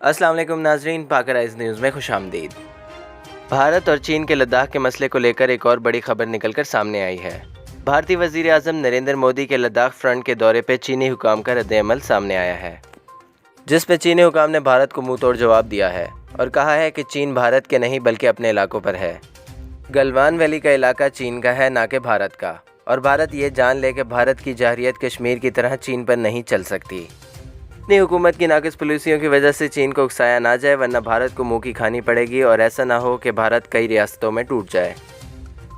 अस्सलाम वालेकुम नाजरीन, पाकराइज न्यूज़ में खुश आमदीद। भारत और चीन के लद्दाख के मसले को लेकर एक और बड़ी खबर निकलकर सामने आई है। भारतीय वज़ीर आज़म नरेंद्र मोदी के लद्दाख फ्रंट के दौरे पर चीनी हुकाम का रद्द-ए-अमल सामने आया है, जिसमें चीनी हुकाम ने भारत को मुंह तोड़ जवाब दिया है और कहा है कि चीन भारत के नहीं बल्कि अपने इलाकों पर है। गलवान वैली का इलाका चीन का है, ना कि भारत का, और भारत ये जान ले कि भारत की जारहियत कश्मीर की तरह चीन पर नहीं चल सकती। अपनी हुकूमत की नाक़िस पॉलिसियों की वजह से चीन को उकसाया ना जाए, वरना भारत को मुंह की खानी पड़ेगी और ऐसा ना हो कि भारत कई रियासतों में टूट जाए।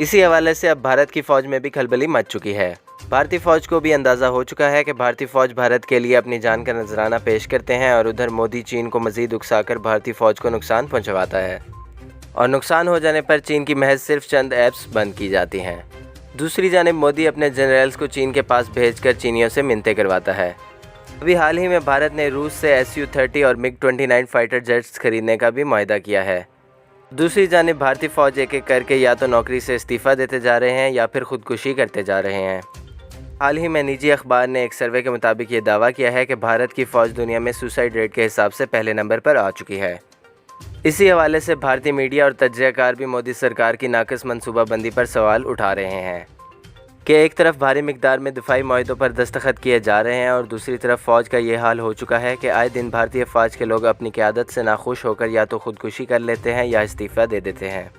इसी हवाले से अब भारत की फ़ौज में भी खलबली मच चुकी है। भारतीय फ़ौज को भी अंदाज़ा हो चुका है कि भारतीय फ़ौज भारत के लिए अपनी जान का नजराना पेश करते हैं और उधर मोदी चीन को मज़ीद उकसाकर भारतीय फ़ौज को नुकसान पहुँचवाता है, और नुकसान हो जाने पर चीन की महज सिर्फ चंद ऐप्स बंद की जाती हैं। दूसरी जानिब मोदी अपने जनरल्स को चीन के पास भेजकर चीनियों से मिन्नतें करवाता है। अभी हाल ही में भारत ने रूस से Su-30 और MiG-29 फाइटर जेट्स खरीदने का भी मुआहदा किया है। दूसरी जानिब भारतीय फ़ौज एक एक करके या तो नौकरी से इस्तीफ़ा देते जा रहे हैं या फिर खुदकुशी करते जा रहे हैं। हाल ही में निजी अखबार ने एक सर्वे के मुताबिक ये दावा किया है कि भारत की फ़ौज दुनिया में सुसाइड रेट के हिसाब से पहले नंबर पर आ चुकी है। इसी हवाले से भारतीय मीडिया और तज्ज़ियाकार भी मोदी सरकार की नाक़िस मनसूबाबंदी पर सवाल उठा रहे हैं कि एक तरफ भारी मिकदार में दिफाई मुआहदों पर दस्तखत किए जा रहे हैं और दूसरी तरफ फ़ौज का ये हाल हो चुका है कि आए दिन भारतीय फ़ौज के लोग अपनी क़यादत से नाखुश होकर या तो खुदकुशी कर लेते हैं या इस्तीफ़ा दे देते हैं।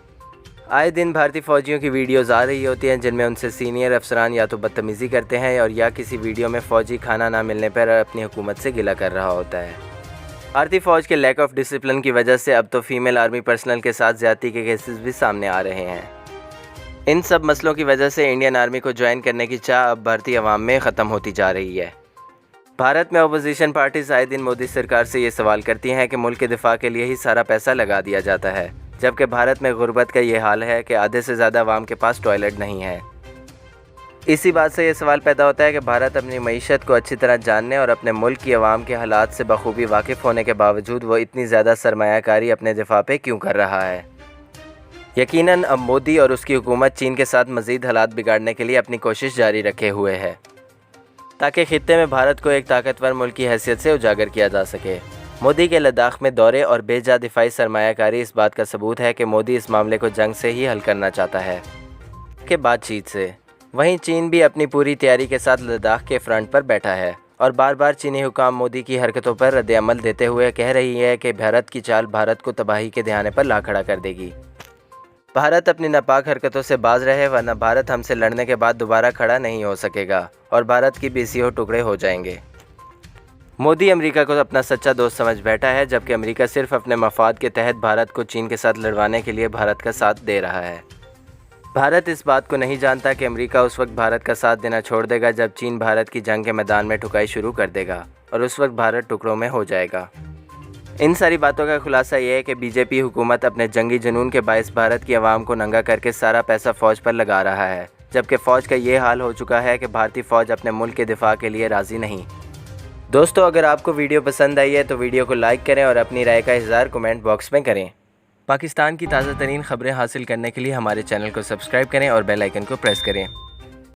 आए दिन भारतीय फ़ौजियों की वीडियोज़ आ रही होती हैं जिनमें उनसे सीनियर अफसरान या तो बदतमीज़ी करते हैं और या किसी वीडियो में फ़ौजी खाना ना मिलने पर अपनी हुकूमत से गिला कर रहा होता है। भारतीय फ़ौज के लैक ऑफ डिसिप्लिन की वजह से अब तो फ़ीमेल आर्मी पर्सनल के साथ ज़्यादती के केसेस भी सामने आ रहे हैं। इन सब मसलों की वजह से इंडियन आर्मी को ज्वाइन करने की चाह अब भारतीय अवाम में ख़त्म होती जा रही है। भारत में अपोजिशन पार्टीज़ आए दिन मोदी सरकार से ये सवाल करती हैं कि मुल्क के दिफा के लिए ही सारा पैसा लगा दिया जाता है, जबकि भारत में गुर्बत का ये हाल है कि आधे से ज़्यादा अवाम के पास टॉयलेट नहीं है। इसी बात से ये सवाल पैदा होता है कि भारत अपनी मईशत को अच्छी तरह जानने और अपने मुल्क की अवाम के हालात से बखूबी वाकिफ़ होने के बावजूद वो इतनी ज़्यादा सरमायाकारी अपने दिफा पे क्यों कर रहा है। यकीनन अब मोदी और उसकी हुकूमत चीन के साथ मज़ीद हालात बिगाड़ने के लिए अपनी कोशिश जारी रखे हुए है, ताकि खित्ते में भारत को एक ताकतवर मुल्क की हैसियत से उजागर किया जा सके। मोदी के लद्दाख में दौरे और बेजा दिफाई सरमायाकारी इस बात का सबूत है कि मोदी इस मामले को जंग से ही हल करना चाहता है कि बातचीत से। वहीं चीन भी अपनी पूरी तैयारी के साथ लद्दाख के फ्रंट पर बैठा है और बार बार चीनी हुकाम मोदी की हरकतों पर रद्द-ए-अमल देते हुए कह रही है कि भारत की चाल भारत को तबाही के दहाने पर ला खड़ा कर देगी। भारत अपनी नापाक हरकतों से बाज रहे, वरना भारत हमसे लड़ने के बाद दोबारा खड़ा नहीं हो सकेगा और भारत की बीसीओ टुकड़े हो जाएंगे। मोदी अमेरिका को अपना सच्चा दोस्त समझ बैठा है, जबकि अमेरिका सिर्फ अपने मफाद के तहत भारत को चीन के साथ लड़वाने के लिए भारत का साथ दे रहा है। भारत इस बात को नहीं जानता कि अमेरिका उस वक्त भारत का साथ देना छोड़ देगा जब चीन भारत की जंग के मैदान में ठुकाई शुरू कर देगा और उस वक्त भारत टुकड़ों में हो जाएगा। इन सारी बातों का खुलासा ये है कि बीजेपी हुकूमत अपने जंगी जुनून के बायस भारत की आवाम को नंगा करके सारा पैसा फ़ौज पर लगा रहा है, जबकि फ़ौज का ये हाल हो चुका है कि भारतीय फ़ौज अपने मुल्क के दिफा के लिए राज़ी नहीं। दोस्तों, अगर आपको वीडियो पसंद आई है तो वीडियो को लाइक करें और अपनी राय का इज़हार कमेंट बॉक्स में करें। पाकिस्तान की ताज़ा तरीन ख़बरें हासिल करने के लिए हमारे चैनल को सब्सक्राइब करें और बेल आइकन को प्रेस करें।